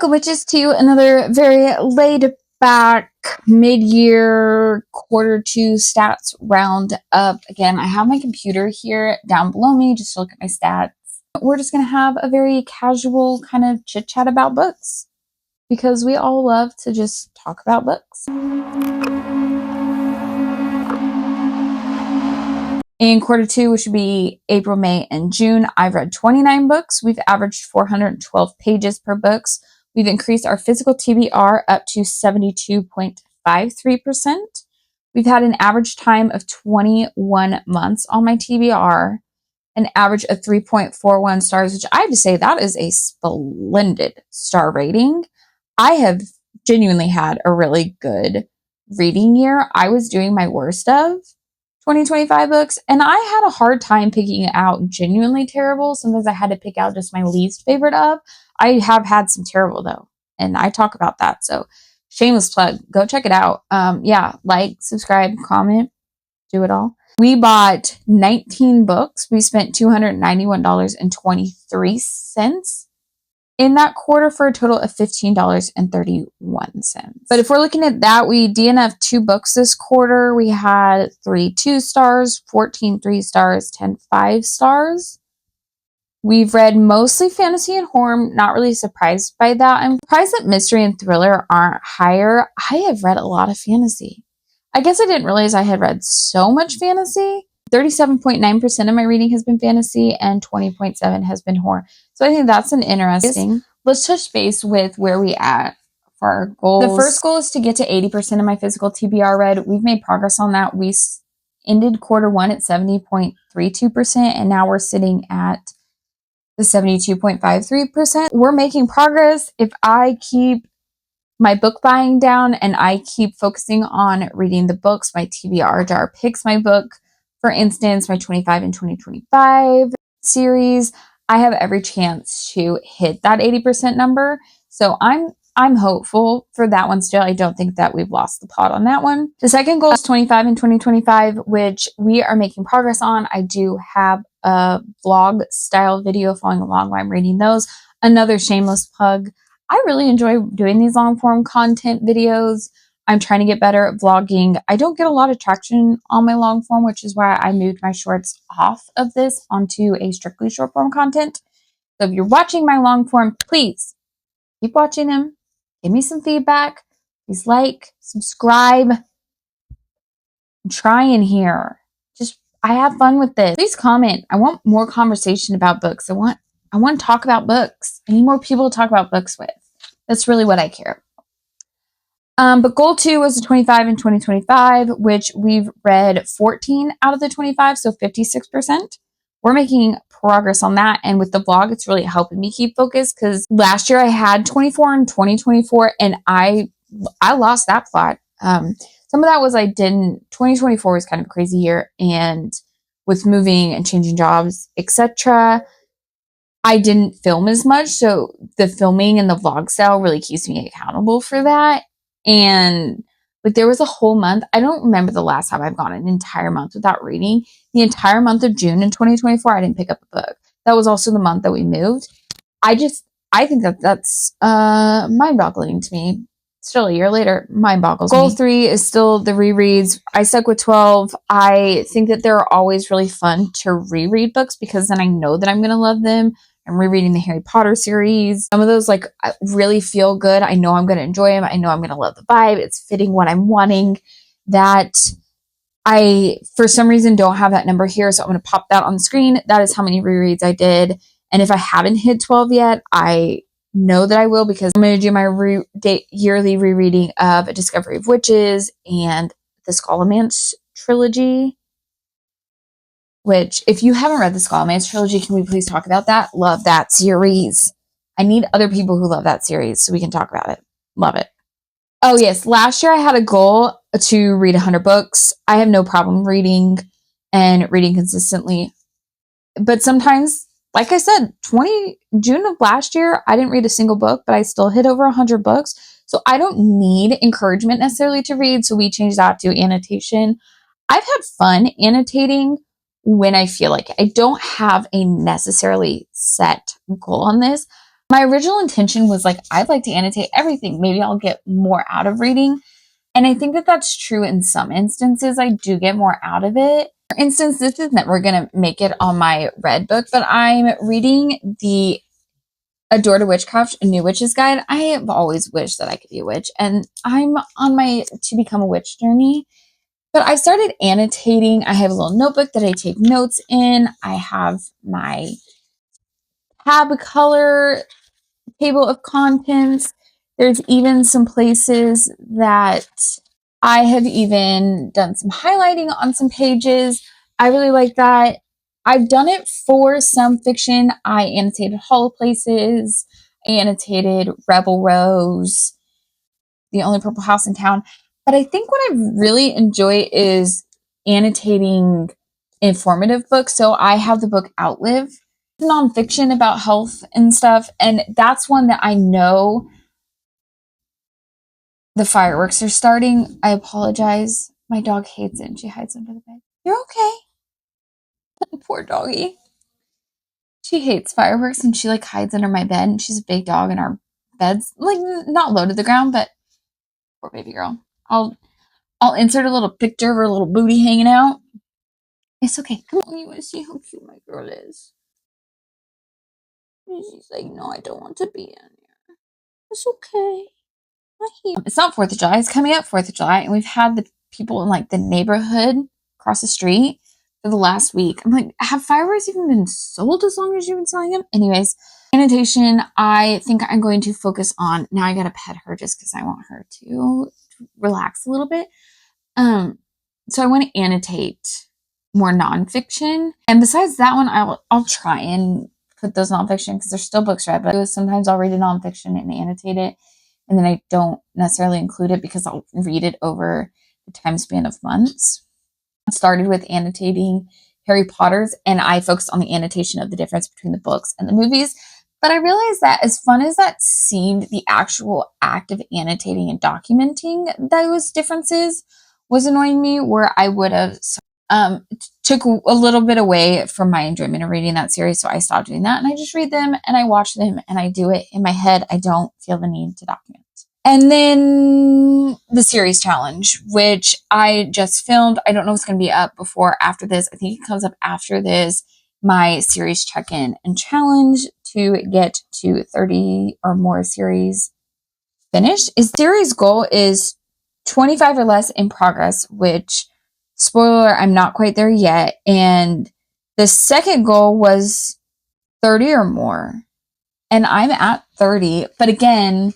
Welcome, witches, to another very laid back mid-year quarter two stats roundup. Again, I have my computer here down below me just to look at my stats. We're just going to have a very casual kind of chit chat about books because we all love to just talk about books. In quarter two, which would be April, May, and June, I've read 29 books. We've averaged 412 pages per books. We've increased our physical TBR up to 72.53%. We've had an average time of 21 months on my TBR, an average of 3.41 stars, which I have to say that is a splendid star rating. I have genuinely had a really good reading year. I was doing my worst of 2025 books, and I had a hard time picking out genuinely terrible. Sometimes I had to pick out just my least favorite of. I have had some terrible though, and I talk about that. So shameless plug, go check it out. Yeah, like, subscribe, comment, do it all. We bought 19 books. We spent $291.23 in that quarter for a total of $15.31. But if we're looking at that, we DNF'd 2 books this quarter. We had 3 2 stars, 14 3 stars, 10 5 stars. We've read mostly fantasy and horror. Not really surprised by that. I'm surprised that mystery and thriller aren't higher. I have read a lot of fantasy. I guess I didn't realize I had read so much fantasy. 37.9% of my reading has been fantasy and 20.7% has been horror. So I think that's an interesting. Let's touch base with where we at for our goals. The first goal is to get to 80% of my physical TBR read. We've made progress on that. We ended quarter one at 70.32%, and now we're sitting at the 72.53%. We're making progress. If I keep my book buying down and I keep focusing on reading the books, my TBR jar picks my book. For instance, my 25 and 2025 series, I have every chance to hit that 80% number. So I'm hopeful for that one still. I don't think that we've lost the plot on that one. The second goal is 25 and 2025, which we are making progress on. I do have a vlog style video following along while I'm reading those. Another shameless plug. I really enjoy doing these long form content videos. I'm trying to get better at vlogging. I don't get a lot of traction on my long form, which is why I moved my shorts off of this onto a strictly short form content. So if you're watching my long form, please keep watching them. Give me some feedback. Please like, subscribe. I'm trying here. I have fun with this. Please comment. I want more conversation about books. I want to talk about books. I need more people to talk about books with. That's really what I care about. But goal 2 was the 25 and 2025, which we've read 14 out of the 25, so 56%. We're making progress on that. And with the vlog, it's really helping me keep focused because last year I had 24 in 2024 and I lost that plot. Some of that was 2024 was kind of a crazy year, and with moving and changing jobs, etc., I didn't film as much. So the filming and the vlog style really keeps me accountable for that. And there was a whole month. I don't remember the last time I've gone an entire month without reading. The entire month of June in 2024, I didn't pick up a book. That was also the month that we moved. I think that's mind-boggling to me. Still a year later, mind boggles me. Goal 3 is still the rereads. I stuck with 12. I think that they're always really fun to reread books because then I know that I'm going to love them. I'm rereading the Harry Potter series. Some of those really feel good. I know I'm going to enjoy them. I know I'm going to love the vibe. It's fitting what I'm wanting. That I, for some reason, don't have that number here. So I'm going to pop that on the screen. That is how many rereads I did. And if I haven't hit 12 yet, I know that I will because I'm going to do my yearly rereading of A Discovery of Witches and the Scholomance trilogy. Which, if you haven't read the Scholomance trilogy, can we please talk about that? Love that series. I need other people who love that series so we can talk about it. Love it. Oh yes, last year I had a goal to read 100 books. I have no problem reading and reading consistently. But sometimes, like I said, June of last year, I didn't read a single book, but I still hit over 100 books. So I don't need encouragement necessarily to read. So we changed that to annotation. I've had fun annotating when I feel like it. I don't have a necessarily set goal on this. My original intention was like, I'd like to annotate everything. Maybe I'll get more out of reading. And I think that that's true in some instances. I do get more out of it. For instance, this is never going to make it on my read book, but I'm reading the Adore to Witchcraft, a New Witch's Guide. I have always wished that I could be a witch, and I'm on my to become a witch journey. But I started annotating. I have a little notebook that I take notes in. I have my tab color table of contents. There's even some places that I have even done some highlighting on some pages. I really like that. I've done it for some fiction. I annotated Hollow Places. I annotated Rebel Rose, The Only Purple House in Town. But I think what I really enjoy is annotating informative books. So I have the book Outlive, nonfiction about health and stuff. And that's one that I know the fireworks are starting. I apologize. My dog hates it and she hides under the bed. You're okay. Poor doggy. She hates fireworks and she like hides under my bed, and she's a big dog and our bed's like not low to the ground, but poor baby girl. I'll insert a little picture of her little booty hanging out. It's okay. Come on, you want to see how cute my girl is? And she's like, no, I don't want to be in here. It's okay. It's not 4th of July. It's coming up 4th of July, and we've had the people in like the neighborhood across the street for the last week. I'm like, have fireworks even been sold as long as you've been selling them? Anyways, annotation, I think I'm going to focus on, now I gotta pet her just because I want her to relax a little bit. So I want to annotate more nonfiction. And besides that one, I'll try and put those nonfiction because they're still books read, but sometimes I'll read a nonfiction and annotate it. And then I don't necessarily include it because I'll read it over the time span of months. I started with annotating Harry Potter's, and I focused on the annotation of the difference between the books and the movies. But I realized that as fun as that seemed, the actual act of annotating and documenting those differences was annoying me, where I would have took a little bit away from my enjoyment of reading that series. So I stopped doing that, and I just read them and I watch them and I do it in my head. I don't feel the need to document. And then the series challenge, which I just filmed. I don't know what's going to be up before or after this. I think it comes up after this. My series check-in and challenge to get to 30 or more series finished. His series goal is 25 or less in progress, which, spoiler, I'm not quite there yet. And the second goal was 30 or more. And I'm at 30. But again,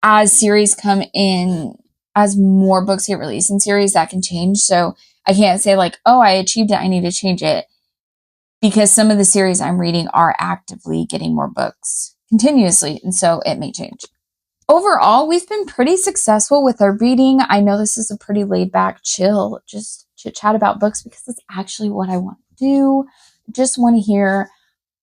as series come in, as more books get released in series, that can change. So I can't say like, oh, I achieved it, I need to change it. Because some of the series I'm reading are actively getting more books continuously. And so it may change. Overall, we've been pretty successful with our reading. I know this is a pretty laid back, chill, just chit chat about books because that's actually what I want to do. Just want to hear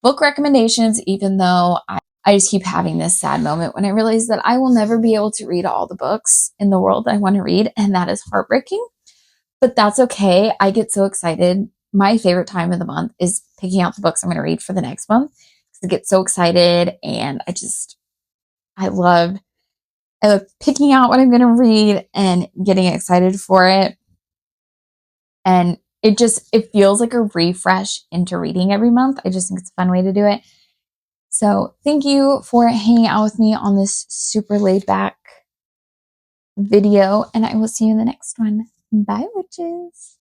book recommendations, even though I just keep having this sad moment when I realize that I will never be able to read all the books in the world I want to read, and that is heartbreaking. But that's okay. I get so excited. My favorite time of the month is picking out the books I'm going to read for the next month. I get so excited, and I love picking out what I'm going to read and getting excited for it. And it feels like a refresh into reading every month. I just think it's a fun way to do it. So thank you for hanging out with me on this super laid back video, and I will see you in the next one. Bye, witches.